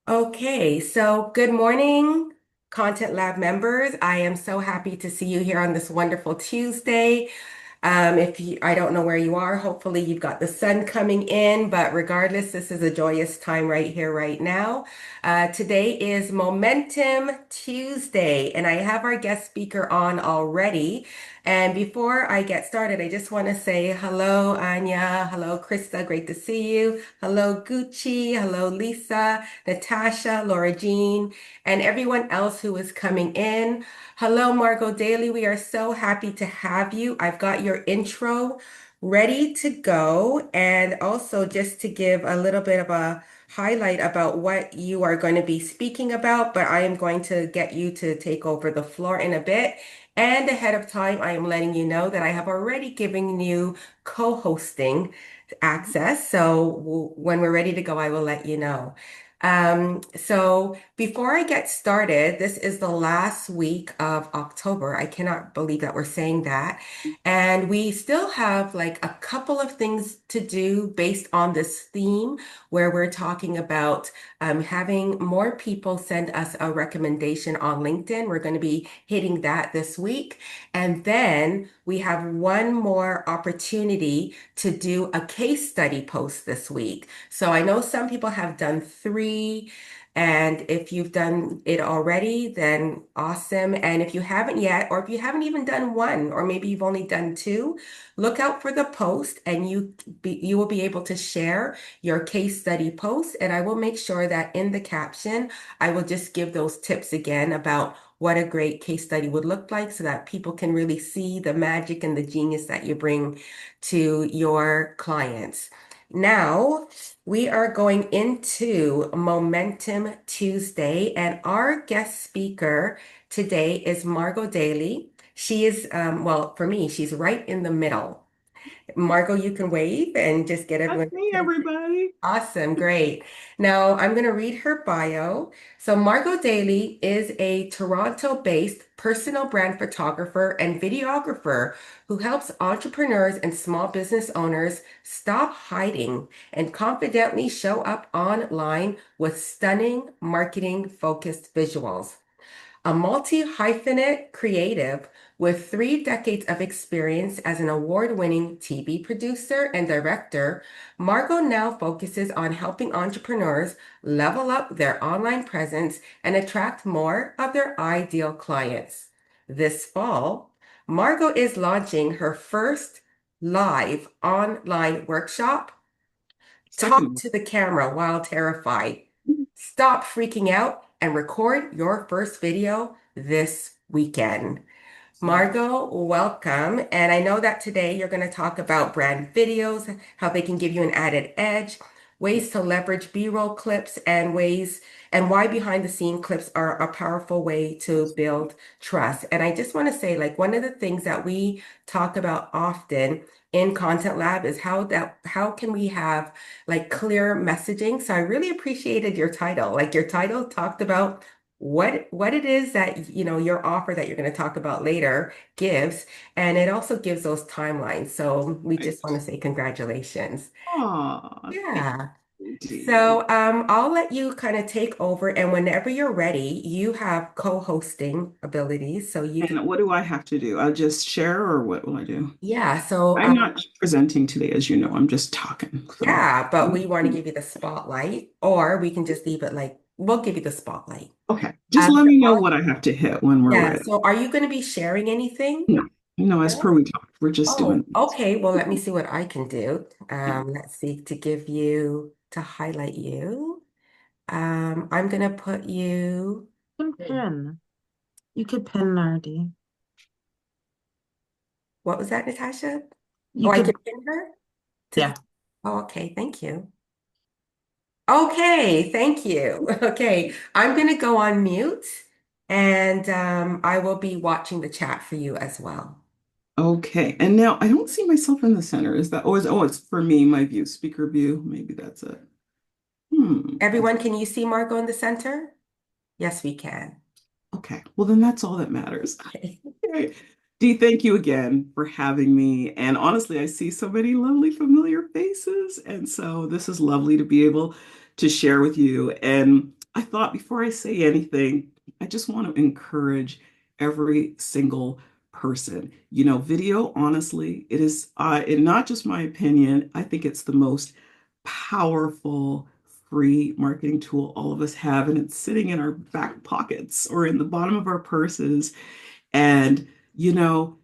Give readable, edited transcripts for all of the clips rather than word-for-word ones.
Okay, so good morning, Content Lab members. I am so happy to see you here on this wonderful Tuesday. If you, I don't know where you are, hopefully you've got the sun coming in, but regardless, this is a joyous time right here, right now. Today is Momentum Tuesday, and I have our guest speaker on already. And before I get started, I just want to say hello, Anya. Hello, Krista. Great to see you. Hello, Gucci. Hello, Lisa, Natasha, Laura Jean, and everyone else who is coming in. Hello, Margot Daley. We are so happy to have you. I've got your intro ready to go. And also, just to give a little bit of a highlight about what you are going to be speaking about, but I am going to get you to take over the floor in a bit. And ahead of time, I am letting you know that I have already given you co-hosting access. So when we're ready to go, I will let you know. So before I get started, this is the last week of October. I cannot believe that we're saying that. And we still have like a couple of things to do based on this theme where we're talking about having more people send us a recommendation on LinkedIn. We're going to be hitting that this week. And then we have one more opportunity to do a case study post this week. So I know some people have done three. And if you've done it already, then awesome. And if you haven't yet, or if you haven't even done one, or maybe you've only done two, look out for the post and you will be able to share your case study post. And I will make sure that in the caption, I will just give those tips again about what a great case study would look like so that people can really see the magic and the genius that you bring to your clients. Now, we are going into Momentum Tuesday, and our guest speaker today is Margot Daley. She is, well, for me, she's right in the middle. Margot, you can wave and just get everyone. Hey, everybody. Awesome, great. Now I'm going to read her bio. So, Margot Daly is a Toronto-based personal brand photographer and videographer who helps entrepreneurs and small business owners stop hiding and confidently show up online with stunning marketing-focused visuals. A multi-hyphenate creative with 3 decades of experience as an award-winning TV producer and director, Margot now focuses on helping entrepreneurs level up their online presence and attract more of their ideal clients. This fall, Margot is launching her first live online workshop. Talk Second. to the camera while terrified. Stop freaking out and record your first video this weekend. Margot, welcome. And I know that today you're going to talk about brand videos, how they can give you an added edge, ways to leverage B-roll clips, and ways and why behind the scene clips are a powerful way to build trust. And I just want to say, like, one of the things that we talk about often in Content Lab is how can we have like clear messaging. So I really appreciated your title. Like your title talked about what it is that your offer that you're going to talk about later gives, and it also gives those timelines. So we just want Right. to say congratulations. Aw, thank Yeah. you, Dee. So I'll let you kind of take over, and whenever you're ready, you have co-hosting abilities, so you can. And what do I have to do? I'll just share, or what will I do? Yeah. So I'm not presenting today, as you know. I'm just talking. So, yeah, but we want to give you the spotlight, or we can just leave it like we'll give you the spotlight. okay. Just let So me know what I have to hit when we're yeah. ready. So are you going to be sharing anything? No, no, as per No? we talked, we're just doing Oh, this. okay. Well, let me see what I can do. Yeah. Let's see to give you to highlight you. I'm gonna put you. Can pin. You could pin Nardi. What was that, Natasha? Oh, You I could, can pin her to the. yeah. Oh, okay. Thank you. Okay, thank you. Okay, I'm gonna go on mute, and I will be watching the chat for you as well. Okay. And now I don't see myself in the center. Is that, oh, it's for me, my view, speaker view. Maybe that's it. Hmm. Everyone, can you see Margot in the center? Yes, we can. Okay, well, then that's all that matters. Okay. Dee, thank you again for having me. And honestly, I see so many lovely familiar faces. And so this is lovely to be able to share with you. And I thought before I say anything, I just want to encourage every single person. Video, honestly, it is, and not just my opinion, I think it's the most powerful free marketing tool all of us have, and it's sitting in our back pockets or in the bottom of our purses. And, you know,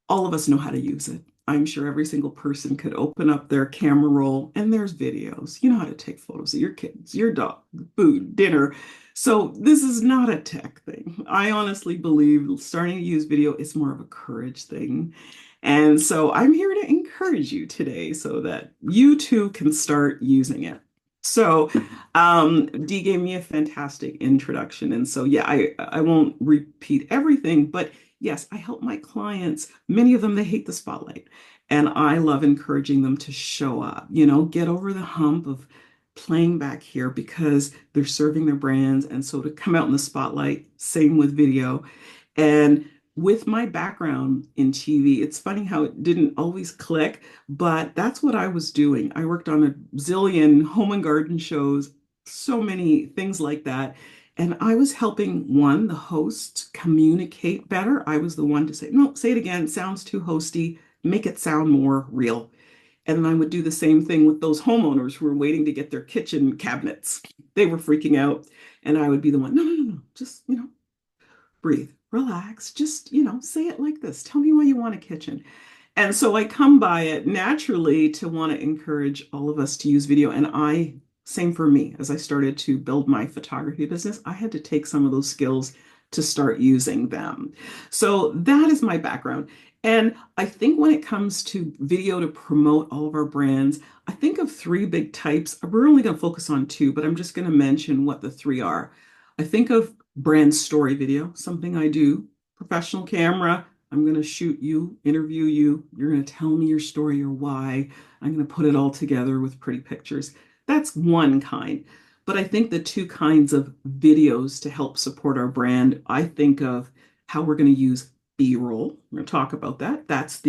all of us know how to use it. I'm sure every single person could open up their camera roll and there's videos. You know how to take photos of your kids, your dog, food, dinner. So this is not a tech thing. I honestly believe starting to use video is more of a courage thing. And so I'm here to encourage you today so that you too can start using it. So Dee gave me a fantastic introduction. And so yeah, I won't repeat everything, but yes, I help my clients. Many of them, they hate the spotlight. And I love encouraging them to show up, get over the hump of playing back here because they're serving their brands. And so to come out in the spotlight, same with video. And with my background in TV, it's funny how it didn't always click, but that's what I was doing. I worked on a zillion home and garden shows, so many things like that. And I was helping the host communicate better. I was the one to say, no, say it again, it sounds too hosty, make it sound more real. And then I would do the same thing with those homeowners who were waiting to get their kitchen cabinets. They were freaking out. And I would be the one, no, no, no, no, just, breathe, relax, just, say it like this. Tell me why you want a kitchen. And so I come by it naturally to want to encourage all of us to use video. And same for me, as I started to build my photography business, I had to take some of those skills to start using them. So that is my background. And I think when it comes to video to promote all of our brands, I think of three big types. We're only going to focus on two, but I'm just going to mention what the three are. I think of brand story video, something I do, professional camera. I'm going to shoot you, interview you. You're going to tell me your story or why. I'm going to put it all together with pretty pictures. That's one kind. But I think the two kinds of videos to help support our brand, I think of how we're going to use B-roll. We're going to talk about that. That's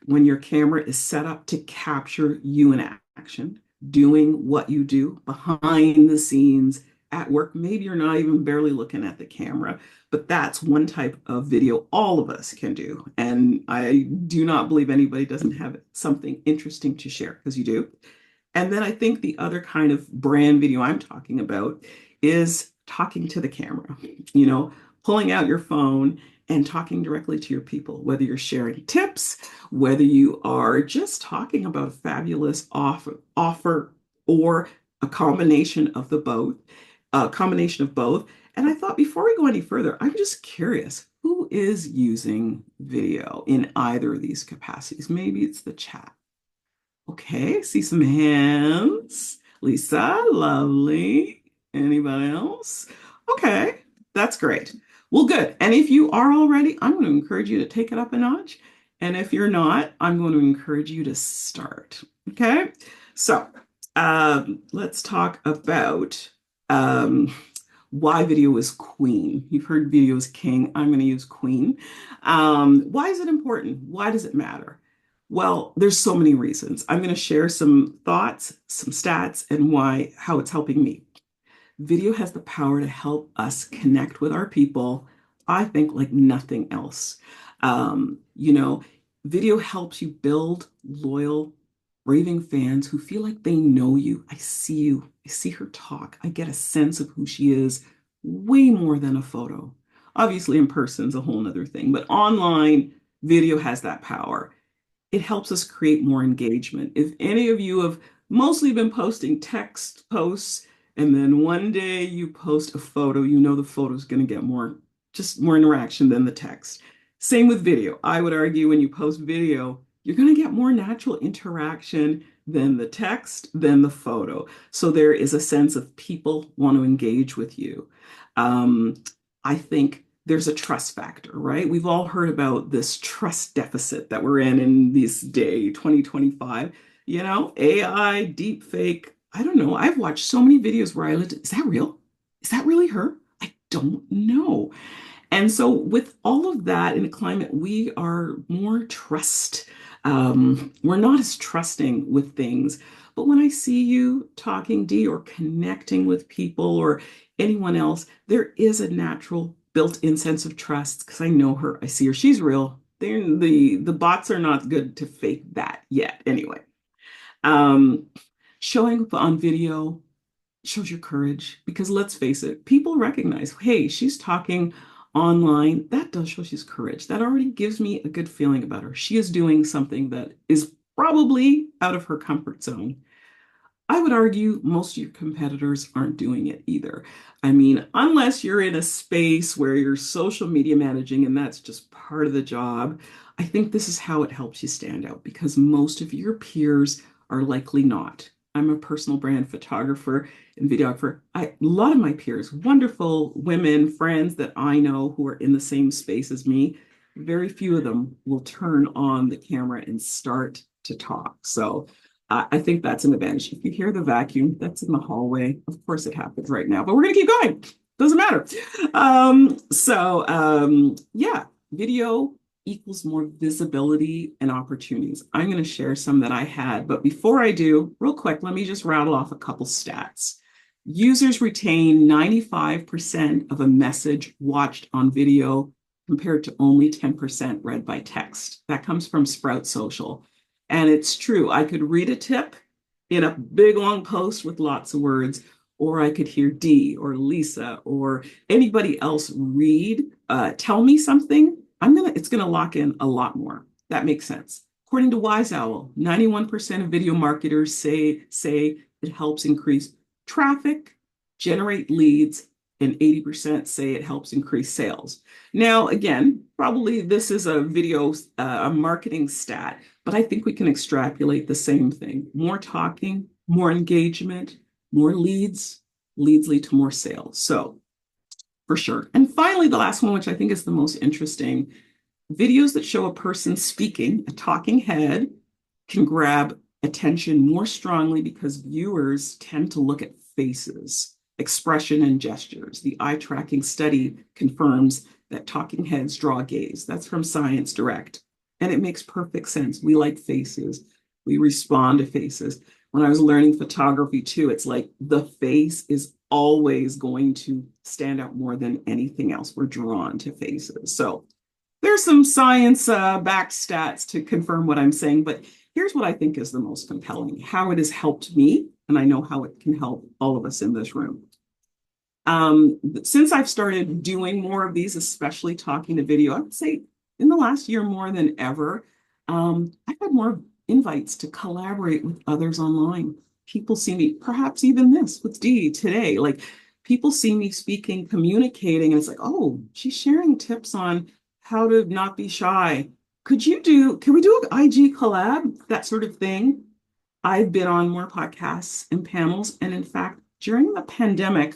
when your camera is set up to capture you in action, doing what you do behind the scenes at work. Maybe you're not even barely looking at the camera, but that's one type of video all of us can do. And I do not believe anybody doesn't have something interesting to share because you do. And then I think the other kind of brand video I'm talking about is talking to the camera, pulling out your phone and talking directly to your people, whether you're sharing tips, whether you are just talking about a fabulous offer or a combination of both. And I thought before we go any further, I'm just curious, who is using video in either of these capacities? Maybe it's the chat. Okay, see some hands. Lisa, lovely. Anybody else? Okay, that's great. Well, good. And if you are already, I'm going to encourage you to take it up a notch. And if you're not, I'm going to encourage you to start. Okay, so let's talk about why video is queen. You've heard video is king. I'm going to use queen. Why is it important? Why does it matter? Well, there's so many reasons. I'm going to share some thoughts, some stats, and how it's helping me. Video has the power to help us connect with our people, I think, like nothing else. Video helps you build loyal, raving fans who feel like they know you. I see you. I see her talk. I get a sense of who she is way more than a photo. Obviously, in person is a whole nother thing, but online, video has that power. It helps us create more engagement. If any of you have mostly been posting text posts, and then one day you post a photo, the photo is going to get just more interaction than the text. Same with video. I would argue when you post video, you're going to get more natural interaction than the text, than the photo. So there is a sense of people want to engage with you. I think there's a trust factor, right? We've all heard about this trust deficit that we're in this day, 2025. AI, deep fake. I don't know. I've watched so many videos where is that real? Is that really her? I don't know. And so with all of that in a climate, we are more trust We're not as trusting with things. But when I see you talking, Dee, or connecting with people or anyone else, there is a natural built-in sense of trust because I know her, I see her, she's real. The bots are not good to fake that yet. Anyway, um, showing up on video shows your courage because let's face it, people recognize, hey, she's talking online. That does show she's courage. That already gives me a good feeling about her. She is doing something that is probably out of her comfort zone. I would argue most of your competitors aren't doing it either. I mean, unless you're in a space where you're social media managing and that's just part of the job, I think this is how it helps you stand out because most of your peers are likely not. I'm a personal brand photographer and videographer. A lot of my peers, wonderful women, friends that I know who are in the same space as me, very few of them will turn on the camera and start to talk. So, I think that's an advantage. If you hear the vacuum, that's in the hallway. Of course, it happens right now, but we're going to keep going. Doesn't matter. Yeah, video equals more visibility and opportunities. I'm going to share some that I had, but before I do, real quick, let me just rattle off a couple stats. Users retain 95% of a message watched on video compared to only 10% read by text. That comes from Sprout Social. And it's true. I could read a tip in a big long post with lots of words, or I could hear Dee or Lisa or anybody else read, tell me something. It's gonna lock in a lot more. That makes sense. According to Wise Owl, 91% of video marketers say it helps increase traffic, generate leads, and 80% say it helps increase sales. Now, again, probably this is a video, a marketing stat, but I think we can extrapolate the same thing. More talking, more engagement, more leads, leads lead to more sales. So for sure. And finally, the last one, which I think is the most interesting, videos that show a person speaking, a talking head, can grab attention more strongly because viewers tend to look at faces, expression, and gestures. The eye tracking study confirms that talking heads draw gaze. That's from Science Direct. And it makes perfect sense. We like faces, we respond to faces. When I was learning photography too, it's like the face is always going to stand out more than anything else. We're drawn to faces. So there's some science backed stats to confirm what I'm saying, but here's what I think is the most compelling, how it has helped me, and I know how it can help all of us in this room. Since I've started doing more of these, especially talking to video, I would say in the last year more than ever, I've had more invites to collaborate with others online. People see me, perhaps even this with Dee today, like people see me speaking, communicating, and it's like, oh, she's sharing tips on how to not be shy. Can we do an IG collab? That sort of thing. I've been on more podcasts and panels. And in fact, during the pandemic,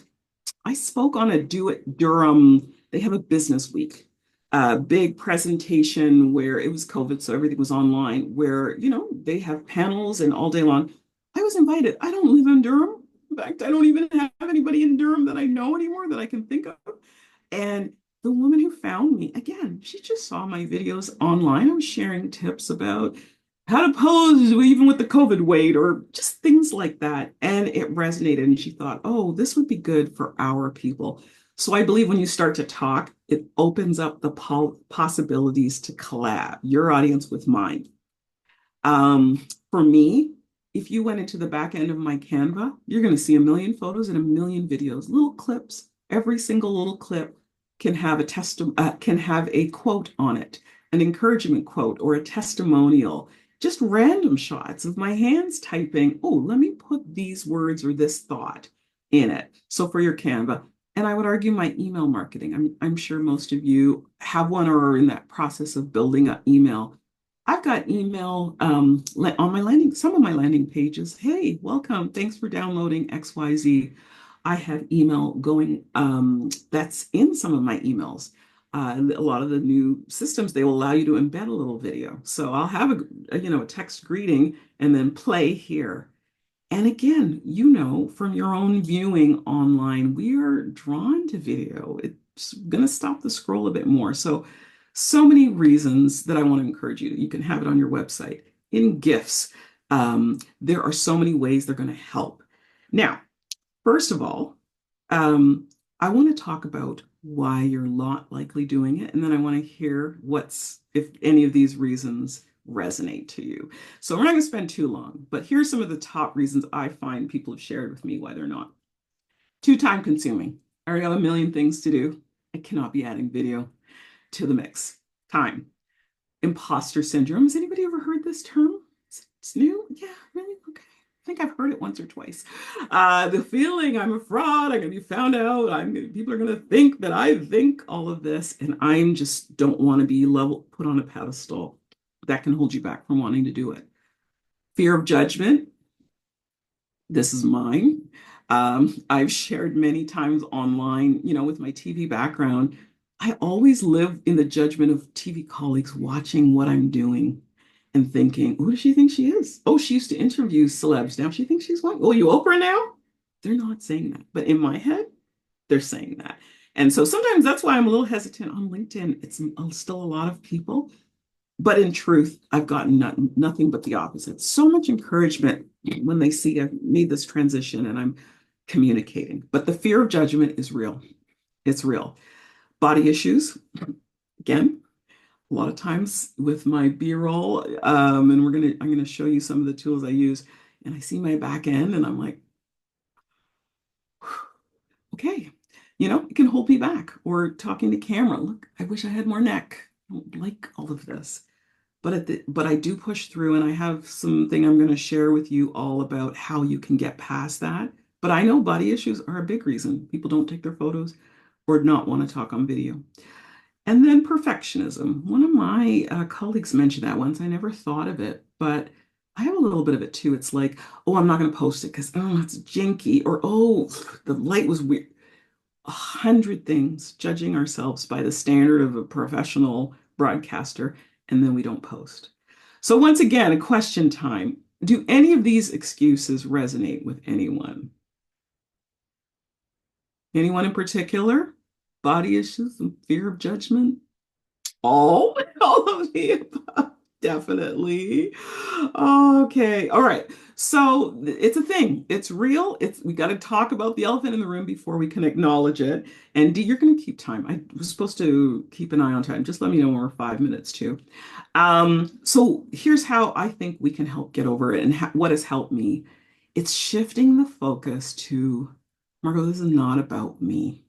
I spoke on a Do It Durham. They have a business week, a big presentation where it was COVID, so everything was online, where, they have panels and all day long. I was invited. I don't live in Durham. In fact, I don't even have anybody in Durham that I know anymore that I can think of. And the woman who found me, again, she just saw my videos online. I was sharing tips about how to pose even with the COVID weight or just things like that. And it resonated. And she thought, oh, this would be good for our people. So I believe when you start to talk, it opens up the possibilities to collab your audience with mine. For me, if you went into the back end of my Canva, you're going to see a million photos and a million videos, little clips. Every single little clip can have a quote on it, an encouragement quote or a testimonial, just random shots of my hands typing, oh, let me put these words or this thought in it. So for your Canva, and I would argue my email marketing, I'm sure most of you have one or are in that process of building an email. I've got email on some of my landing pages. Hey, welcome. Thanks for downloading XYZ. I have email going that's in some of my emails. A lot of the new systems, they will allow you to embed a little video. So I'll have a text greeting and then play here. And again, from your own viewing online, we are drawn to video. It's going to stop the scroll a bit more. So So many reasons that I want to encourage you. You can have it on your website, in gifts. There are so many ways they're going to help. Now, first of all, I want to talk about why you're not likely doing it, and then I want to hear if any of these reasons resonate to you. So we're not going to spend too long, but here's some of the top reasons I find people have shared with me why they're not. Too time consuming. I already have a million things to do. I cannot be adding video to the mix. Time. Imposter syndrome. Has anybody ever heard this term? It's new? Yeah, really? Okay. I think I've heard it once or twice. The feeling I'm a fraud, I'm going to be found out, people are going to think that I think all of this, and I'm just don't want to be put on a pedestal. That can hold you back from wanting to do it. Fear of judgment. This is mine. I've shared many times online, with my TV background. I always live in the judgment of TV colleagues watching what I'm doing and thinking, who does she think she is? Oh, she used to interview celebs. Now she thinks she's one. Oh, you Oprah now? They're not saying that. But in my head, they're saying that. And so sometimes that's why I'm a little hesitant on LinkedIn. It's still a lot of people. But in truth, I've gotten nothing but the opposite. So much encouragement when they see I've made this transition and I'm communicating. But the fear of judgment is real. It's real. Body issues, again, a lot of times with my B-roll, and I'm gonna show you some of the tools I use, and I see my back end, and I'm like, okay, it can hold me back. Or talking to camera, look, I wish I had more neck. I don't like all of this. But I do push through, and I have something I'm going to share with you all about how you can get past that. But I know body issues are a big reason people don't take their photos or not want to talk on video. And then perfectionism. One of my colleagues mentioned that once. I never thought of it, but I have a little bit of it too. It's like, oh, I'm not going to post it because, oh, it's jinky, or oh, the light was weird. 100 things, judging ourselves by the standard of a professional broadcaster, and then we don't post. So once again, a question time. Do any of these excuses resonate with anyone? Anyone in particular? Body issues and fear of judgment? All of the above. Definitely. Okay. All right. So it's a thing. It's real. We got to talk about the elephant in the room before we can acknowledge it. And Dee, you're going to keep time. I was supposed to keep an eye on time. Just let me know when we're 5 minutes too. So here's how I think we can help get over it and what has helped me. It's shifting the focus to, Margot, this is not about me.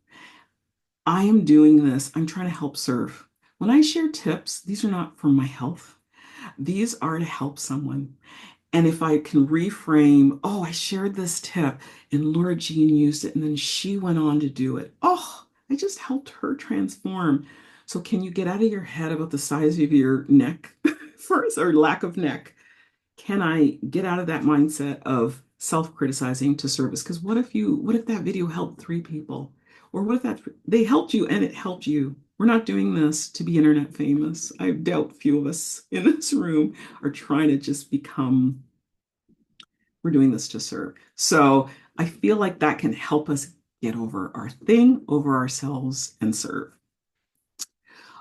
I am doing this. I'm trying to help serve. When I share tips, these are not for my health. These are to help someone. And if I can reframe, oh, I shared this tip and Laura Jean used it and then she went on to do it. Oh, I just helped her transform. So can you get out of your head about the size of your neck first or lack of neck? Can I get out of that mindset of self-criticizing to service? Because what if that video helped 3 people? Or what if they helped you and it helped you? We're not doing this to be internet famous. I doubt few of us in this room are trying to just we're doing this to serve. So I feel like that can help us get over our thing, over ourselves, and serve.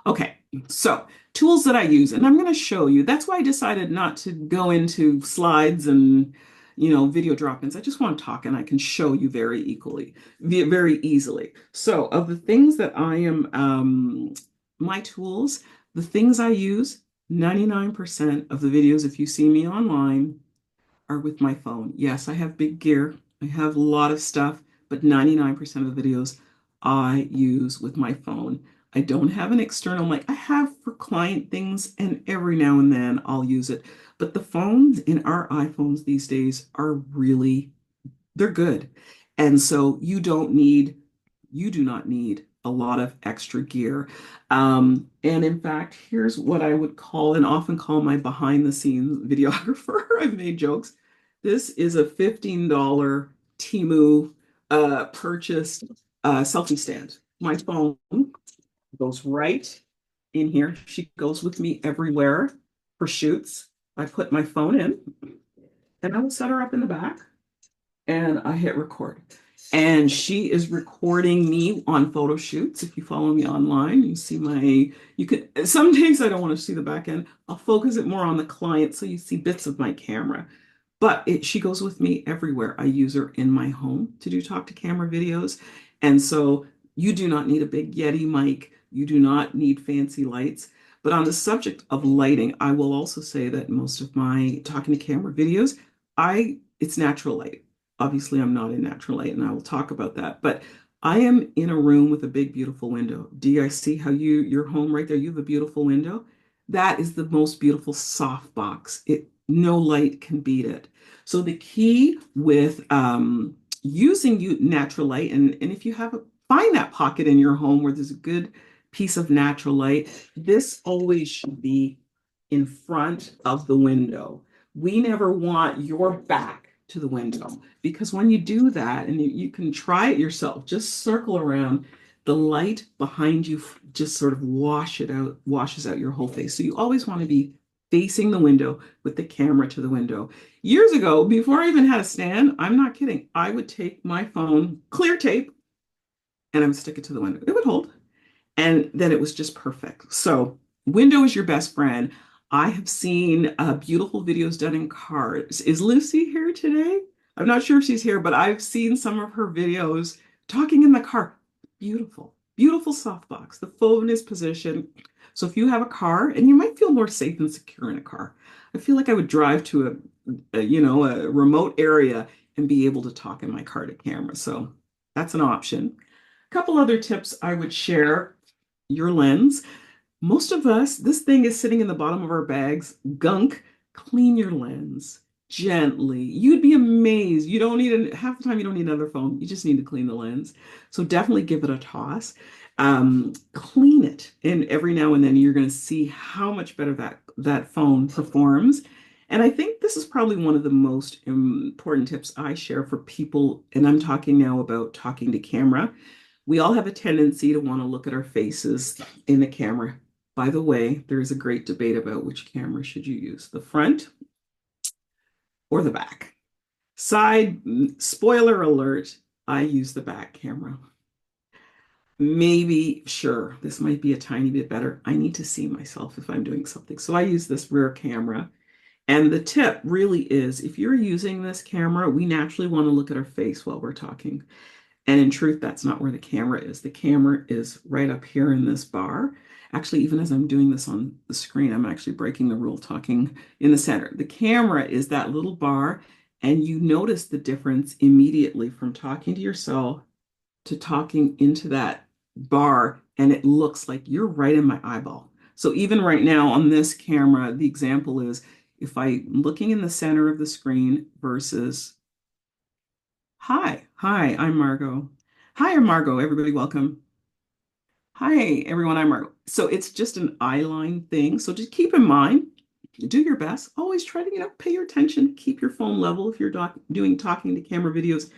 Okay, so tools that I use, and I'm going to show you. That's why I decided not to go into slides and video drop-ins. I just want to talk, and I can show you very easily. So, of the things that I am, my tools, the things I use, 99% of the videos, if you see me online, are with my phone. Yes, I have big gear. I have a lot of stuff, but 99% of the videos I use with my phone. I don't have an external mic. I have for client things, and every now and then I'll use it. But the phones in our iPhones these days are they're good. And so you do not need a lot of extra gear. And in fact, here's what I would call and often call my behind the scenes videographer. I've made jokes. This is a $15 Temu purchased selfie stand. My phone goes right in here. She goes with me everywhere for shoots. I put my phone in and I will set her up in the back and I hit record. And she is recording me on photo shoots. If you follow me online, you see you could, some days I don't want to see the back end. I'll focus it more on the client so you see bits of my camera. But she goes with me everywhere. I use her in my home to do talk to camera videos. And so you do not need a big Yeti mic. You do not need fancy lights. But on the subject of lighting, I will also say that most of my talking to camera videos, it's natural light. Obviously, I'm not in natural light, and I will talk about that. But I am in a room with a big, beautiful window. Do you guys see how your home right there? You have a beautiful window. That is the most beautiful soft box. No light can beat it. So the key with using natural light, and if you find that pocket in your home where there's a good piece of natural light, this always should be in front of the window. We never want your back to the window because when you do that, and you can try it yourself, just circle around, the light behind you just sort of washes out your whole face. So you always want to be facing the window with the camera to the window. Years ago, before I even had a stand, I'm not kidding, I would take my phone, clear tape, and I would stick it to the window. It would hold. And then it was just perfect. So window is your best friend. I have seen beautiful videos done in cars. Is Lucy here today? I'm not sure if she's here, but I've seen some of her videos talking in the car. Beautiful, beautiful softbox. The phone is positioned. So if you have a car, and you might feel more safe and secure in a car. I feel like I would drive to a remote area and be able to talk in my car to camera. So that's an option. A couple other tips I would share: your lens. Most of us, this thing is sitting in the bottom of our bags, gunk. Clean your lens gently. You'd be amazed. You don't need half the time you don't need another phone. You just need to clean the lens. So definitely give it a toss. Clean it. And every now and then you're going to see how much better that phone performs. And I think this is probably one of the most important tips I share for people. And I'm talking now about talking to camera. We all have a tendency to want to look at our faces in the camera. By the way, there is a great debate about which camera should you use, the front or the back. Spoiler alert, I use the back camera. Maybe, sure, this might be a tiny bit better. I need to see myself if I'm doing something. So I use this rear camera. And the tip really is, if you're using this camera, we naturally want to look at our face while we're talking. And in truth, that's not where the camera is. The camera is right up here in this bar. Actually, even as I'm doing this on the screen, I'm actually breaking the rule talking in the center. The camera is that little bar, and you notice the difference immediately from talking to yourself to talking into that bar, and it looks like you're right in my eyeball. So even right now on this camera, the example is if I'm looking in the center of the screen versus hi, I'm Margot. Hi, I'm Margot. Everybody, welcome. Hi, everyone, I'm Margot. So it's just an eye line thing. So just keep in mind, do your best. Always try to, pay your attention, keep your phone level if you're doing talking to camera videos,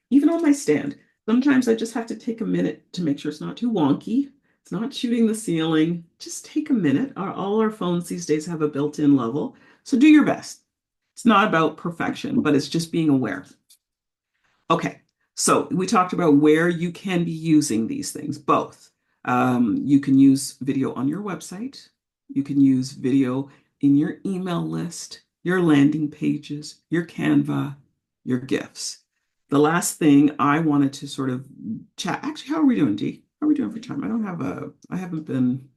even on my stand. Sometimes I just have to take a minute to make sure it's not too wonky. It's not shooting the ceiling. Just take a minute. All our phones these days have a built-in level. So do your best. It's not about perfection, but it's just being aware. Okay, so we talked about where you can be using these things, both. You can use video on your website. You can use video in your email list, your landing pages, your Canva, your GIFs. The last thing I wanted to sort of chat, actually, how are we doing, Dee? How are we doing for time? I haven't been.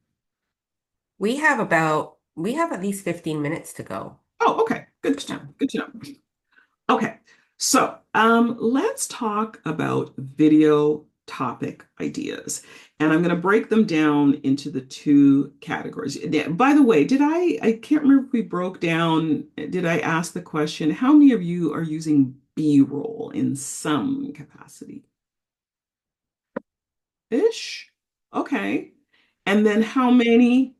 We have at least 15 minutes to go. Oh, okay, good to know, good to know. Okay, so let's talk about video topic ideas. And I'm going to break them down into the two categories. By the way, I can't remember if we broke down, did I ask the question, how many of you are using B-roll in some capacity? Ish? Okay. And then okay,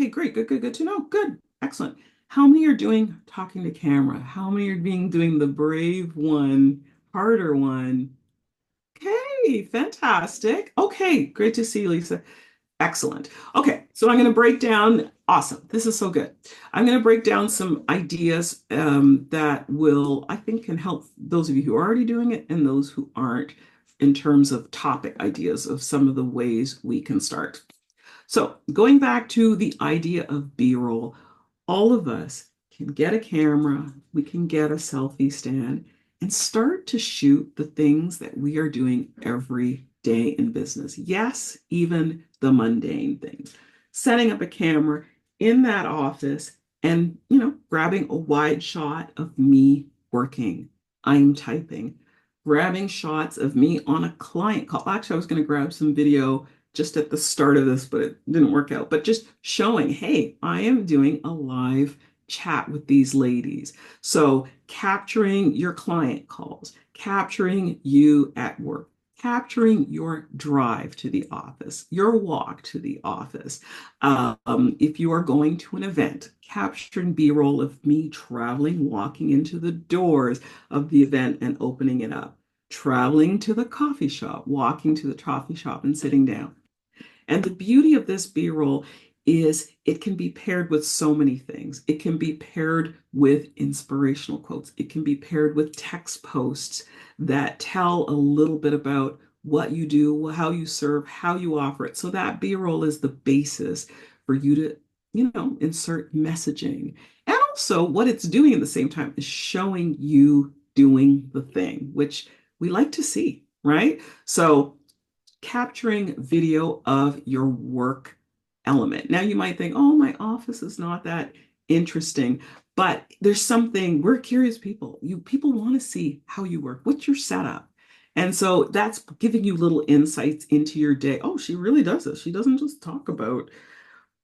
great, good to know. Good, excellent. How many are doing talking to camera? How many are doing the brave one, harder one? Okay, fantastic. Okay, great to see you, Lisa. Excellent. Okay, so I'm going to break down Awesome. This is so good. I'm going to break down some ideas that will, I think, can help those of you who are already doing it and those who aren't in terms of topic ideas of some of the ways we can start. So, going back to the idea of B-roll, all of us can get a camera, we can get a selfie stand, and start to shoot the things that we are doing every day in business. Yes, even the mundane things. Setting up a camera in that office and, grabbing a wide shot of me working. I'm typing. Grabbing shots of me on a client call. Actually, I was going to grab some video just at the start of this, but it didn't work out. But just showing, hey, I am doing a live chat with these ladies. So capturing your client calls, capturing you at work, capturing your drive to the office, your walk to the office. If you are going to an event, capturing B-roll of me traveling, walking into the doors of the event and opening it up, traveling to the coffee shop, walking to the coffee shop and sitting down. And the beauty of this B-roll is it can be paired with so many things. It can be paired with inspirational quotes. It can be paired with text posts that tell a little bit about what you do, how you serve, how you offer it. So that B-roll is the basis for you to, insert messaging. And also what it's doing at the same time is showing you doing the thing, which we like to see, right? So capturing video of your work element. Now you might think, oh, my office is not that interesting, but there's something, we're curious people. People want to see how you work. What's your setup? And so that's giving you little insights into your day. Oh, she really does this. She doesn't just talk about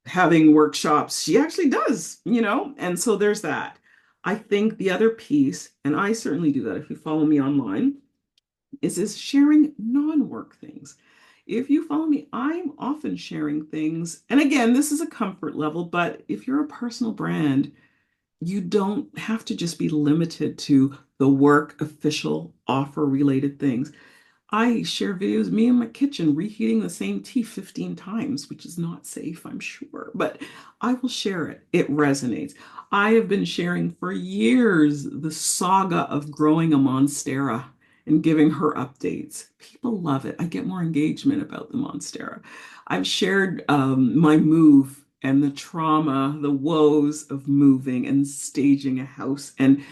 having workshops. She actually does, And so there's that. I think the other piece, and I certainly do that if you follow me online, is sharing non-work things. If you follow me, I'm often sharing things. And again, this is a comfort level, but if you're a personal brand, you don't have to just be limited to the work, official, offer related things. I share videos of me in my kitchen reheating the same tea 15 times, which is not safe, I'm sure, but I will share it. It resonates. I have been sharing for years the saga of growing a monstera and giving her updates. People love it. I get more engagement about the monstera. I've shared my move and the trauma, the woes of moving and staging a house. And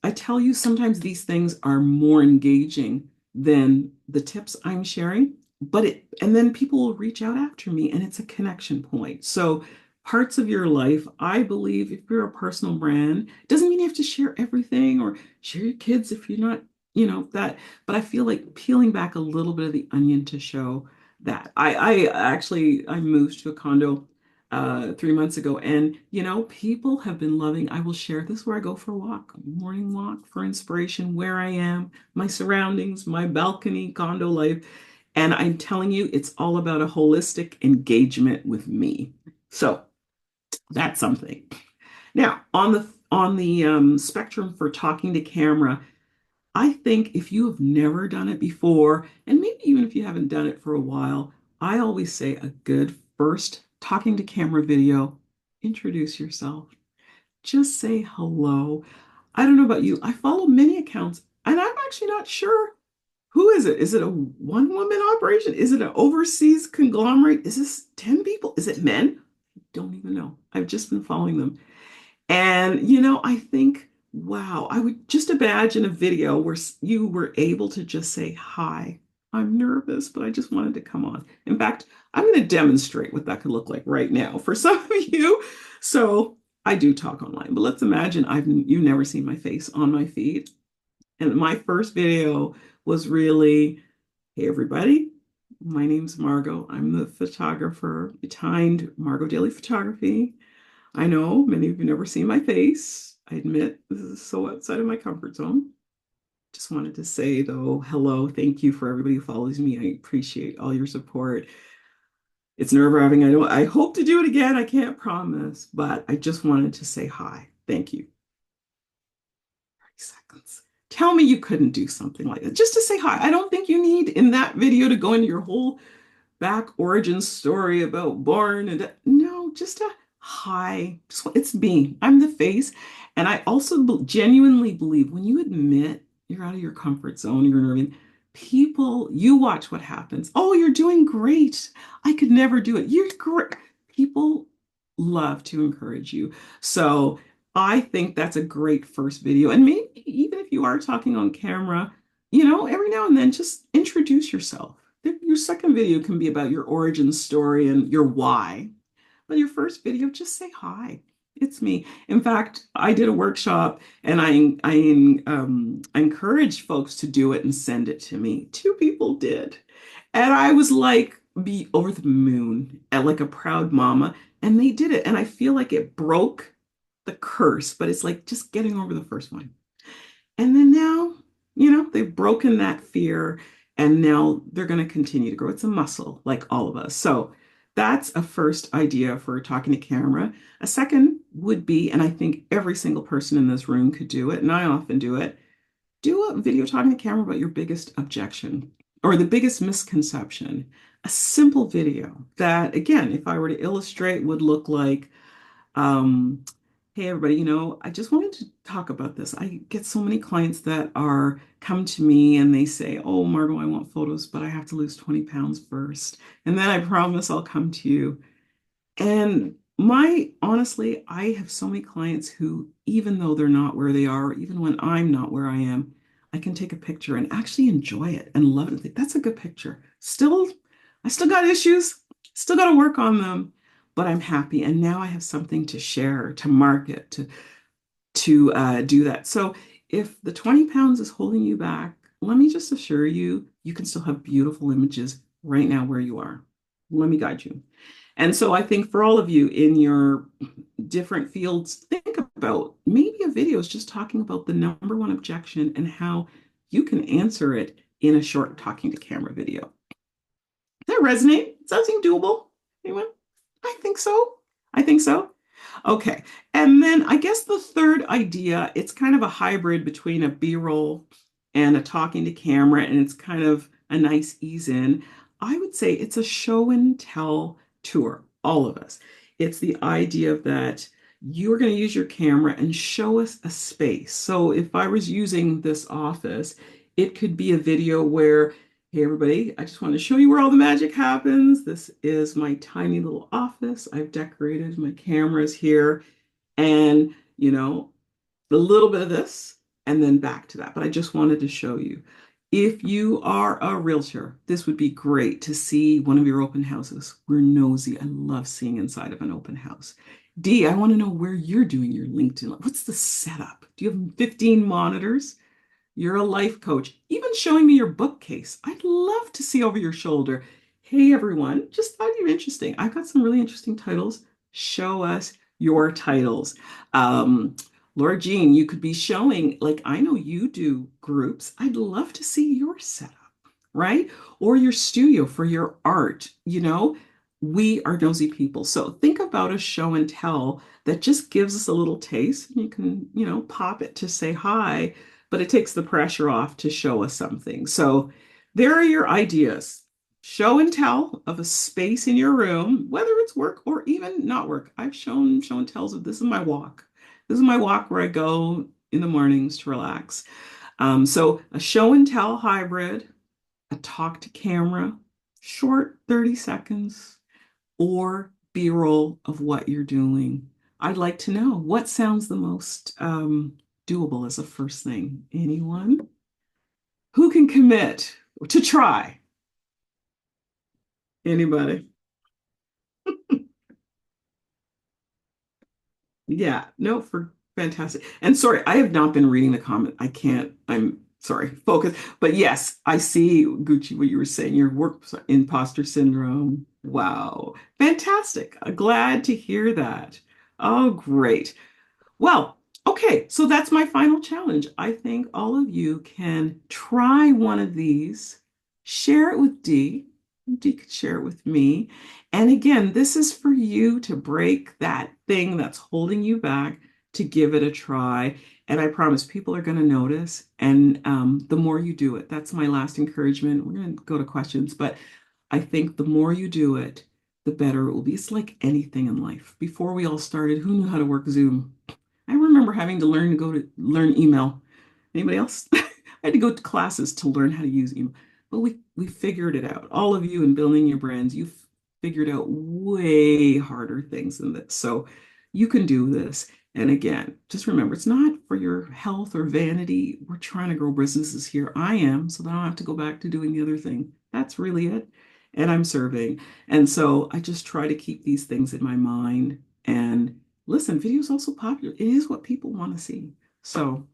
I tell you, sometimes these things are more engaging than the tips I'm sharing, and then people will reach out after me and it's a connection point. So parts of your life, I believe if you're a personal brand, doesn't mean you have to share everything or share your kids if you're not, that, but I feel like peeling back a little bit of the onion to show that. I moved to a condo 3 months ago. And, people have been loving, I will share this where I go for a walk, morning walk for inspiration, where I am, my surroundings, my balcony, condo life. And I'm telling you, it's all about a holistic engagement with me. So that's something. Now, on the spectrum for talking to camera, I think if you have never done it before, and maybe even if you haven't done it for a while, I always say a good first talking to camera video, introduce yourself. Just say hello. I don't know about you. I follow many accounts and I'm actually not sure who is it? Is it a one woman operation? Is it an overseas conglomerate? Is this 10 people? Is it men? I don't even know. I've just been following them. And, I think, wow, I would just imagine a video where you were able to just say, hi, I'm nervous, but I just wanted to come on. In fact, I'm going to demonstrate what that could look like right now for some of you. So I do talk online, but let's imagine you've never seen my face on my feed. And my first video was really, hey, everybody, my name's Margot. I'm the photographer behind Margot Daley Photography. I know many of you never seen my face. I admit this is so outside of my comfort zone. Just wanted to say, though, hello. Thank you for everybody who follows me. I appreciate all your support. It's nerve-wracking. I hope to do it again. I can't promise, but I just wanted to say hi. Thank you. 30 seconds. Tell me you couldn't do something like that. Just to say hi. I don't think you need in that video to go into your whole back origin story about born and no, just to hi. It's me. I'm the face. And I also genuinely believe when you admit you're out of your comfort zone, you're nervous, people, you watch what happens. Oh, you're doing great. I could never do it. You're great. People love to encourage you. So I think that's a great first video. And maybe even if you are talking on camera, every now and then just introduce yourself. Your second video can be about your origin story and your why. But your first video, just say hi. It's me. In fact, I did a workshop and I encouraged folks to do it and send it to me. Two people did. And I was like, be over the moon at like a proud mama. And they did it. And I feel like it broke the curse, but it's like just getting over the first one. And then now, they've broken that fear and now they're going to continue to grow. It's a muscle, like all of us. So that's a first idea for talking to camera. A second would be, and I think every single person in this room could do it, and I often do a video talking to camera about your biggest objection or the biggest misconception. A simple video that, again, if I were to illustrate, would look like, um, hey everybody, I just wanted to talk about this. I get so many clients that are come to me and they say, "Oh, Margot, I want photos, but I have to lose 20 pounds first. And then I promise I'll come to you." And honestly, I have so many clients who, even though they're not where they are, even when I'm not where I am, I can take a picture and actually enjoy it and love it and think, that's a good picture. I still got issues, still got to work on them, but I'm happy. And now I have something to share, to market, to do that. So if the 20 pounds is holding you back, let me just assure you, you can still have beautiful images right now where you are. Let me guide you. And so I think for all of you in your different fields, think about maybe a video is just talking about the number one objection and how you can answer it in a short talking to camera video. Does that resonate? Does that seem doable? Anyone? I think so. I think so. Okay. And then I guess the third idea, it's kind of a hybrid between a B-roll and a talking to camera, and it's kind of a nice ease in. I would say it's a show and tell tour, all of us. It's the idea of that you're going to use your camera and show us a space. So if I was using this office, it could be a video where, hey everybody, I just want to show you where all the magic happens. This is my tiny little office. I've decorated my cameras here and, a little bit of this and then back to that. But I just wanted to show you. If you are a realtor, this would be great to see one of your open houses. We're nosy. I love seeing inside of an open house. D, I want to know where you're doing your LinkedIn. What's the setup? Do you have 15 monitors? You're a life coach. Even showing me your bookcase. I'd love to see over your shoulder. Hey, everyone, just thought you were interesting. I've got some really interesting titles. Show us your titles. Um, Laura Jean, you could be showing, like, I know you do groups. I'd love to see your setup, right? Or your studio for your art. We are nosy people. So think about a show and tell that just gives us a little taste. And you can, pop it to say hi, but it takes the pressure off to show us something. So there are your ideas. Show and tell of a space in your room, whether it's work or even not work. I've shown show and tells of this is my walk. This is my walk where I go in the mornings to relax. So a show and tell hybrid, a talk to camera, short 30 seconds, or B-roll of what you're doing. I'd like to know what sounds the most doable as a first thing. Anyone? Who can commit to try? Anybody? Yeah, no, for fantastic. And sorry, I have not been reading the comment. I can't, I'm sorry, focus. But yes, I see, Gucci, what you were saying, your work imposter syndrome. Wow, fantastic. Glad to hear that. Oh, great. Well, okay, so that's my final challenge. I think all of you can try one of these, share it with Dee. Dee could share it with me. And again, this is for you to break that thing that's holding you back, to give it a try. And I promise people are going to notice. And the more you do it, that's my last encouragement. We're going to go to questions, but I think the more you do it, the better it will be. It's like anything in life. Before we all started, who knew how to work Zoom? I remember having to learn email. Anybody else? I had to go to classes to learn how to use email. But we figured it out. All of you in building your brands, you figured out way harder things than this. So you can do this. And again, just remember, it's not for your health or vanity. We're trying to grow businesses here. I am, so that I don't have to go back to doing the other thing. That's really it. And I'm serving. And so I just try to keep these things in my mind. And listen, video is also popular. It is what people want to see. So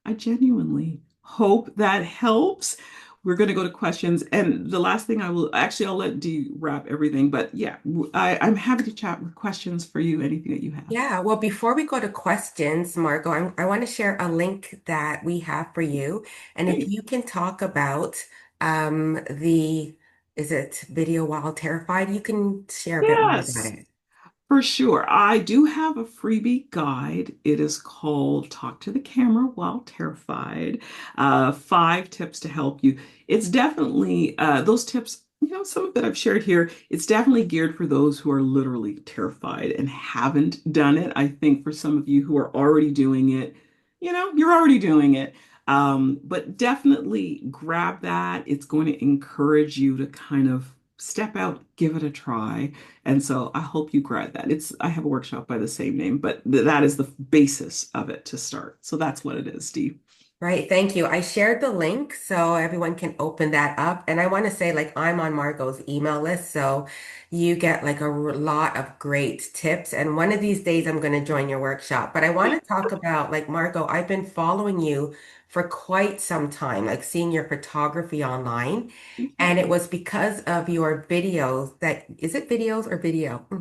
I genuinely hope that helps. We're going to go to questions. And the last thing I'll let Dee wrap everything. But yeah, I'm happy to chat with questions for you, anything that you have. Yeah, well, before we go to questions, Margot, I want to share a link that we have for you. And if Great. you can talk about is it Video While Terrified? You can share a bit more about Yes. it. For sure. I do have a freebie guide. It is called Talk to the Camera While Terrified. 5 tips to help you. It's definitely those tips, some of that I've shared here, it's definitely geared for those who are literally terrified and haven't done it. I think for some of you who are already doing it, you're already doing it. But definitely grab that. It's going to encourage you to kind of step out, give it a try. And so I hope you grab that. I have a workshop by the same name, but that is the basis of it to start. So that's what it is, Steve. Right, thank you. I shared the link so everyone can open that up. And I want to say, like, I'm on Margot's email list, so you get like a lot of great tips. And one of these days, I'm going to join your workshop. But I want to talk about, like, Margot, I've been following you for quite some time, like seeing your photography online. Thank And you. it was because of your videos is it videos or video? Yeah,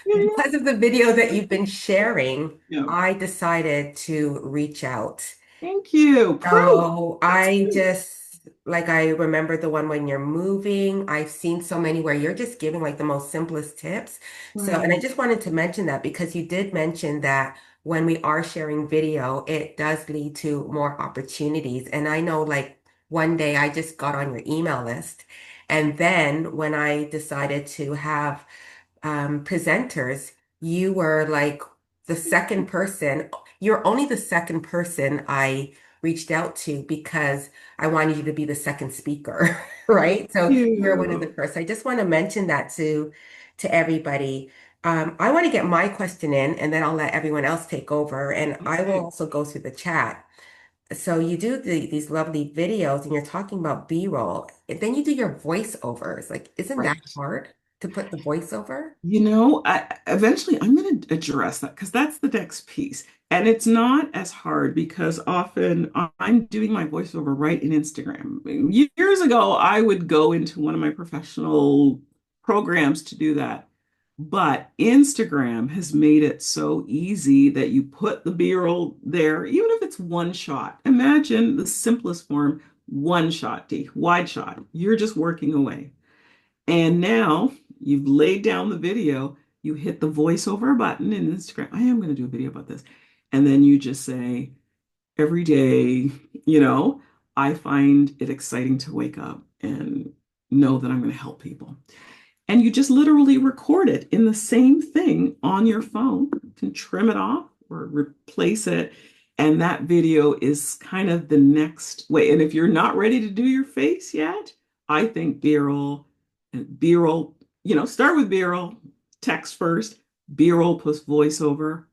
yeah. Because of the video that you've been sharing, Yeah. I decided to reach out. Thank you. Proof. So That's I proof. just like I remember the one when you're moving. I've seen so many where you're just giving like the most simplest tips. So, and I Right. just wanted to mention that because you did mention that when we are sharing video, it does lead to more opportunities. And I know like one day I just got on your email list. And then when I decided to have presenters, you were like the second person. You're only the second person I reached out to because I wanted you to be the second speaker, right? So you're one of the You. first. I just want to mention that to everybody. I want to get my question in, and then I'll let everyone else take over, and I will Okay. also go through the chat. So you do these lovely videos, and you're talking about B-roll, and then you do your voiceovers. Like, isn't that Right. hard to put the voiceover? Eventually I'm going to address that because that's the next piece. And it's not as hard because often I'm doing my voiceover right in Instagram. Years ago, I would go into one of my professional programs to do that. But Instagram has made it so easy that you put the B-roll there, even if it's one shot. Imagine the simplest form, one shot, D, wide shot. You're just working away. And now you've laid down the video, you hit the voiceover button in Instagram. I am going to do a video about this. And then you just say, every day, you know, I find it exciting to wake up and know that I'm going to help people. And you just literally record it in the same thing on your phone. You can trim it off or replace it. And that video is kind of the next way. And if you're not ready to do your face yet, I think B-roll and B-roll, start with B-roll, text first, B-roll plus voiceover,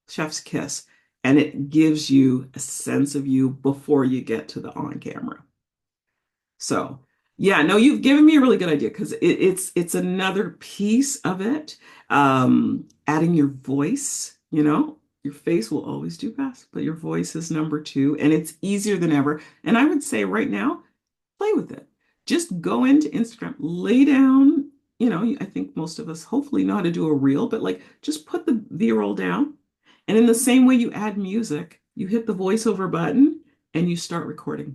chef's kiss. And it gives you a sense of you before you get to the on camera. So, yeah, no, you've given me a really good idea because it's another piece of it. Adding your voice, your face will always do best, but your voice is number two, and it's easier than ever. And I would say right now, play with it. Just go into Instagram, lay down, I think most of us hopefully know how to do a reel, but like just put the V-roll down. And in the same way you add music, you hit the voiceover button and you start recording.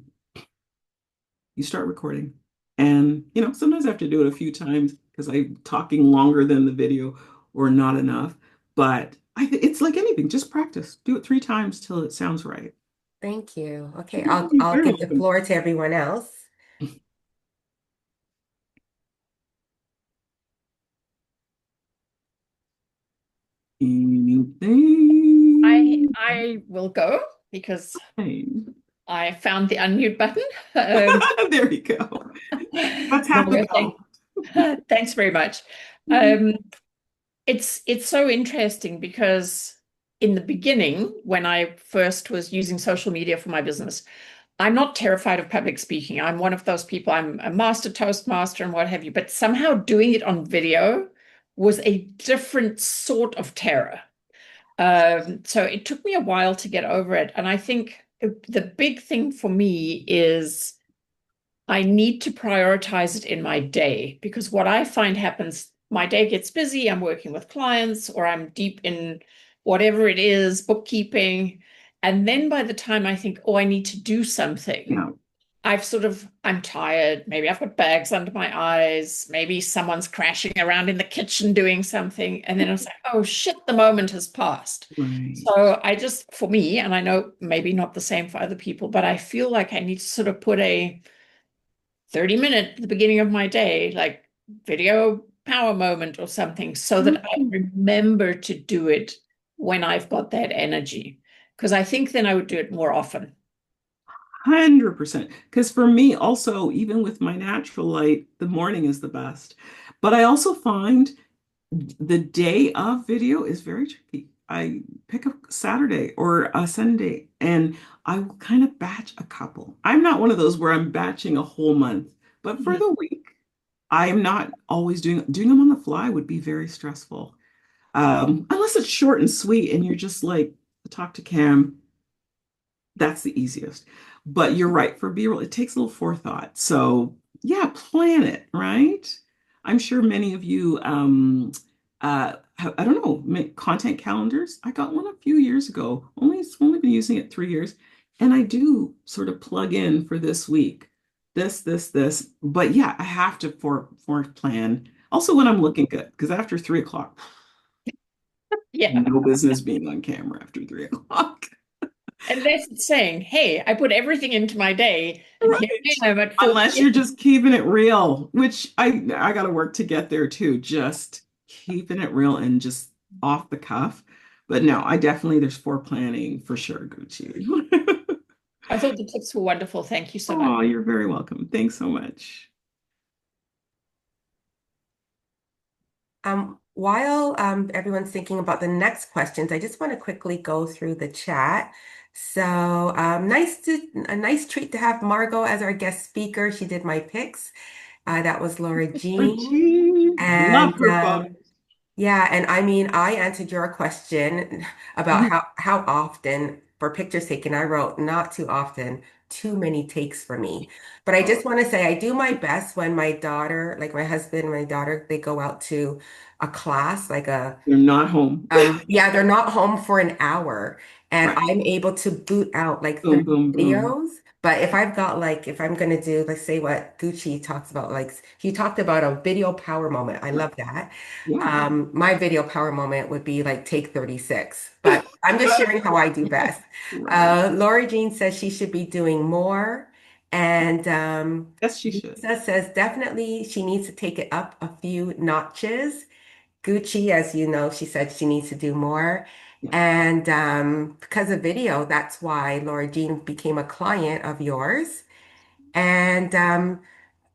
And, sometimes I have to do it a few times because I'm talking longer than the video or not enough. But it's like anything, just practice. Do it 3 times till it sounds right. Thank you. Okay, You're I'll very give the welcome. floor to everyone else. Anything? I will go because Fine. I found the unmute button. Um, There you go. Let's have the Margot, bell. thanks very much. Mhm. Um, it's so interesting because in the beginning, when I first was using social media for my business, I'm not terrified of public speaking. I'm one of those people. I'm a master toastmaster and what have you, but somehow doing it on video was a different sort of terror. So it took me a while to get over it. And I think the big thing for me is I need to prioritize it in my day because what I find happens, my day gets busy, I'm working with clients or I'm deep in whatever it is, bookkeeping. And then by the time I think, oh, I need to do something, Yeah, I'm tired. Maybe I've got bags under my eyes. Maybe someone's crashing around in the kitchen doing something. And then I was like, oh shit, the moment has passed. right. So for me, and I know maybe not the same for other people, but I feel like I need to sort of put a 30-minute at the beginning of my day, like video power moment or something, so that I Mhm. remember to do it when I've got that energy. Because I think then I would do it more often. 100%. Because for me, also, even with my natural light, the morning is the best. But I also find the day of video is very tricky. I pick a Saturday or a Sunday and I will kind of batch a couple. I'm not one of those where I'm batching a whole month, but for Mhm. the week, I'm not always doing them on the fly would be very stressful. Unless it's short and sweet and you're just like talk to Cam, that's the easiest. But you're right, for B-roll, it takes a little forethought. So yeah, plan it, right? I'm sure many of you I don't know, make content calendars. I got one a few years ago. Only been using it 3 years. And I do sort of plug in for this week. This. But yeah, I have to for plan. Also when I'm looking good, because after 3 o'clock, Yeah. no business being on camera after 3 o'clock. Unless it's saying, hey, I put everything into my day and here I am at Unless 4 you're p.m. just keeping it real, which I got to work to get there too, just keeping it real and just off the cuff. But no, I definitely there's planning for sure, Gucci. I thought the tips were wonderful. Thank you so much. Oh, you're very welcome. Thanks so much. While everyone's thinking about the next questions, I just want to quickly go through the chat. So a nice treat to have Margot as our guest speaker. She did my picks. That was Laura Jean. Gucci, love And her photos. yeah, and I mean, I answered your question about Mhm. how often for pictures taken. I wrote not too often, too many takes for me. But I Oh, just want to say I do my best when my daughter, like my husband, my daughter, they go out to a class, like a they're not home. yeah, they're not home for an hour, and Right. I'm able to boot out like Boom, 30 boom, boom. videos. But if I've got like, if I'm gonna do, let's say what Gucci talks about, like he talked about a video power moment. I Right. love that. Yeah. My video power moment would be like take 36, but I'm just sharing how I do best. Right. Lori Jean says she should be doing more, and Yes, she should. Lisa says definitely she needs to take it up a few notches. Gucci, as you know, she said she needs to do more. Yeah. And because of video, that's why Laura Jean became a client of yours. And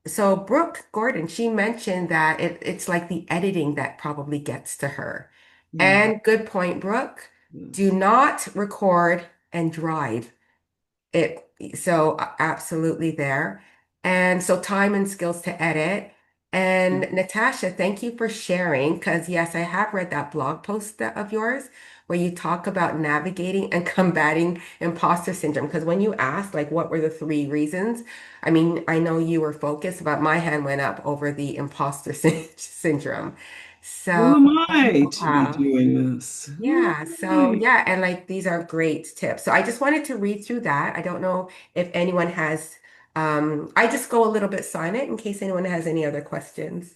so Brooke Gordon, she mentioned that it's like the editing that probably gets to her. Yeah. And good point, Brooke. Do Yes. not record and drive. It so absolutely there. And so time and skills to edit. Yeah. And Natasha, thank you for sharing because yes, I have read that blog post of yours where you talk about navigating and combating imposter syndrome. Because when you asked like what were the three reasons, I mean, I know you were focused, but my hand went up over the imposter syndrome. Who So am I to be uh, doing this? Who yeah, am so I? yeah, and like these are great tips. So I just wanted to read through that. I don't know if anyone has I just go a little bit silent in case anyone has any other questions.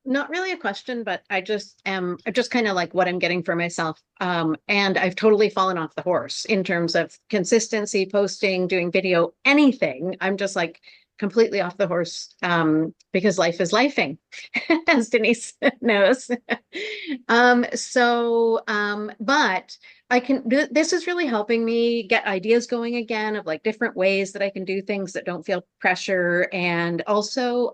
Not really a question, but I just kind of like what I'm getting for myself. And I've totally fallen off the horse in terms of consistency, posting, doing video, anything. I'm just like completely off the horse because life is lifing, as Denise knows. But this is really helping me get ideas going again of like different ways that I can do things that don't feel pressure. And also,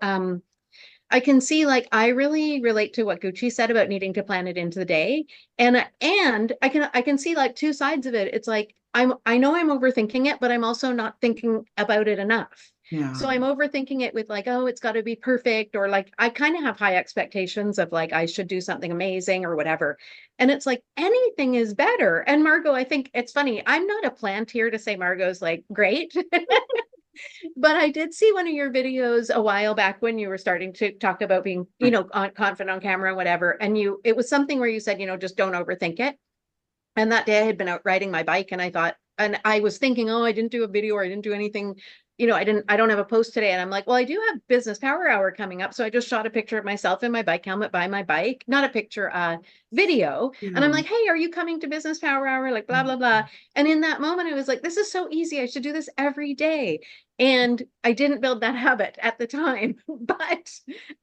I can see like I really relate to what Gucci said about needing to plan it into the day. And I can see like two sides of it. It's like I know I'm overthinking it, but I'm also not thinking about it enough. Yeah. So I'm overthinking it with like, oh, it's got to be perfect, or like I kind of have high expectations of like I should do something amazing or whatever. And it's like anything is better. And Margot, I think it's funny. I'm not a plant here to say Margot's like great. But I did see one of your videos a while back when you were starting to talk about being, confident on camera, whatever. And it was something where you said, just don't overthink it. And that day I had been out riding my bike and and I was thinking, oh, I didn't do a video or I didn't do anything. I don't have a post today. And I'm like, well, I do have business power hour coming up. So I just shot a picture of myself in my bike helmet by my bike, not a picture, video. And I'm Yeah. like, hey, are you coming to business power hour? Like, blah, blah, blah. And in that moment, I was like, this is so easy. I should do this every day. And I didn't build that habit at the time, but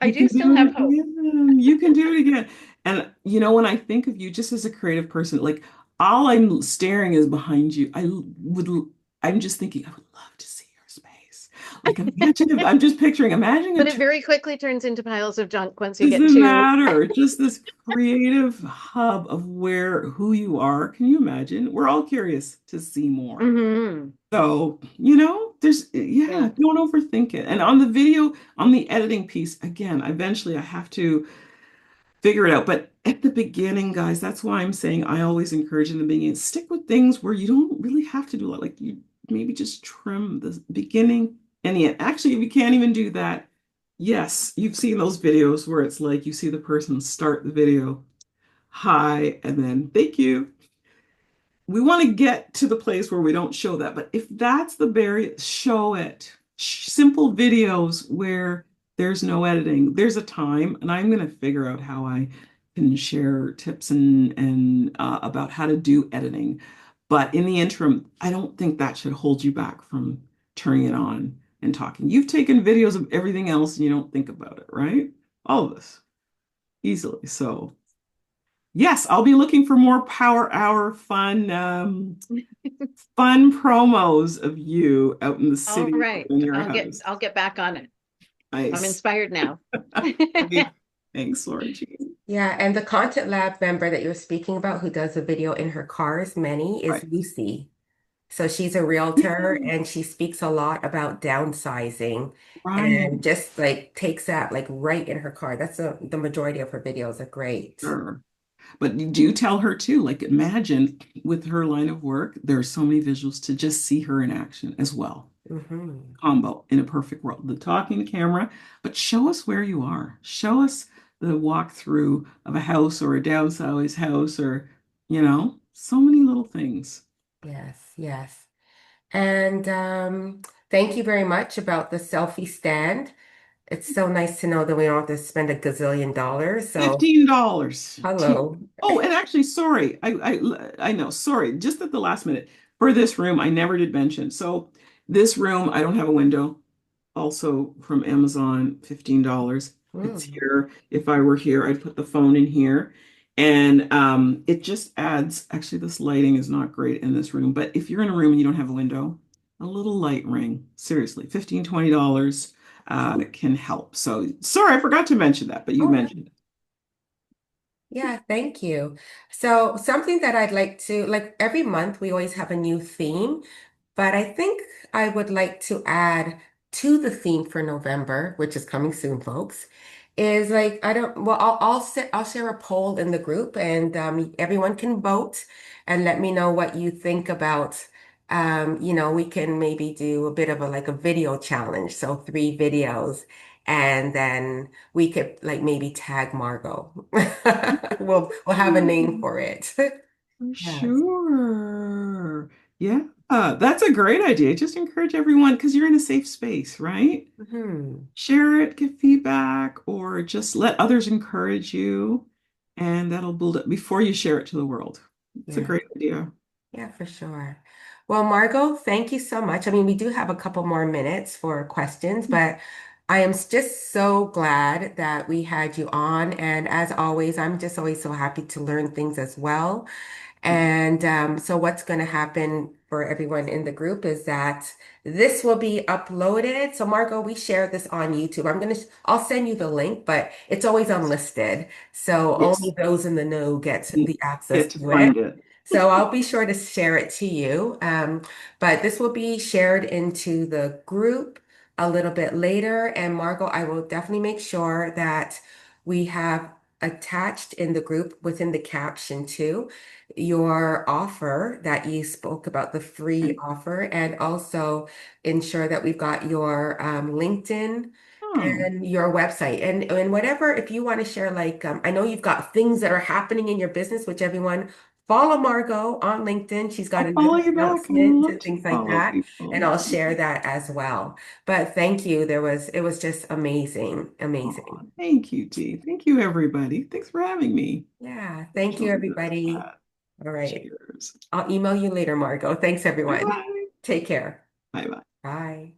I You do can still do it have hope. again. You can do it again. And when I think of you just as a creative person, like all I'm staring is behind you. I'm just thinking, I would love to see your space. Like imagine if I'm just picturing, imagine a But it very quickly turns into piles of junk once you get doesn't too. matter. Just this creative hub of who you are. Can you imagine? We're all curious to see more. Mhm. So, Yeah. don't overthink it. And on the video, on the editing piece, again, eventually I have to figure it out. But at the beginning, guys, that's why I'm saying I always encourage in the beginning, stick with things where you don't really have to do a lot. Like you maybe just trim the beginning and the end. Actually, if you can't even do that, yes, you've seen those videos where it's like you see the person start the video, hi, and then thank you. We want to get to the place where we don't show that. But if that's the barrier, show it. Simple videos where there's no editing. There's a time, and I'm going to figure out how I can share tips and about how to do editing. But in the interim, I don't think that should hold you back from turning it on and talking. You've taken videos of everything else and you don't think about it, right? All of us easily. So yes, I'll be looking for more Power Hour fun promos of you out in the All city or right. in your I'll house. get back on it. I'm Nice. inspired now. Okay. Thanks, Laura Jean. Yeah, and the Content Lab member that you were speaking about who does a video in her cars, Many, is Right. Lucy. So she's a realtor Yeah, and she speaks a lot about downsizing right. and just like takes that like right in her car. That's the majority of her videos are great. Sure. But you do tell her too, like imagine with her line of work, there are so many visuals to just see her in action as well. Hmm. Combo in a perfect world. The talking to camera, but show us where you are. Show us the walkthrough of a house or a downsized house or, so many little things. Yes, yes. And thank you very much about the selfie stand. It's so nice to know that we don't have to spend a gazillion dollars. So, $15. hello. Oh, and actually, sorry, I know, sorry, just at the last minute for this room, I never did mention. So this room, I don't have a window. Also from Amazon, $15. It's Mm, here. If I were here, I'd put the phone in here. And it just adds, actually, this lighting is not great in this room, but if you're in a room and you don't have a window, a little light ring, seriously, $15, $20 can help. So sorry, I forgot to mention that, but you oh, mentioned it. yeah, thank you. So, something that I'd like to, like every month, we always have a new theme, but I think I would like to add to the theme for November, which is coming soon, folks, is like, I don't, well, I'll share a poll in the group and everyone can vote and let me know what you think about, we can maybe do a bit of like a video challenge. So 3 videos. And then we could like maybe tag Margot. We'll have a name for it. For Yes. sure. Yeah, that's a great idea. Just encourage everyone because you're in a safe space, right? Hmm. Share it, give feedback, or just let others encourage you, and that'll build it before you share it to the world. It's a Yeah. great idea. Yeah, for sure. Well, Margot, thank you so much. I mean, we do have a couple more minutes for questions, but I am just so glad that we had you on. And as always, I'm just always so happy to learn things as well. And so what's going to happen for everyone in the group is that this will be uploaded. So Margot, we share this on YouTube. I'll send you the link, but it's always unlisted. So Yes, only those in the know get you the access get to to it. find it. So I'll be sure to share it to you. But this will be shared into the group a little bit later. And Margot, I will definitely make sure that we have attached in the group within the caption too your offer that you spoke about, the free offer, and also ensure that we've got your LinkedIn Oh, and your website and whatever. If you want to share, like, I know you've got things that are happening in your business, which everyone follow Margot on LinkedIn. She's got I'll follow you back. I announcements love and to things like follow that, and people. I'll share that as well. But thank you. It was just amazing, Oh, amazing. thank you, Dee. Thank you, everybody. Thanks for having me. Yeah, thank you, Enjoyed this. everybody. All right. Cheers. I'll email you later, Margot. Thanks, everyone. Bye-bye. Take care. Bye-bye. Bye.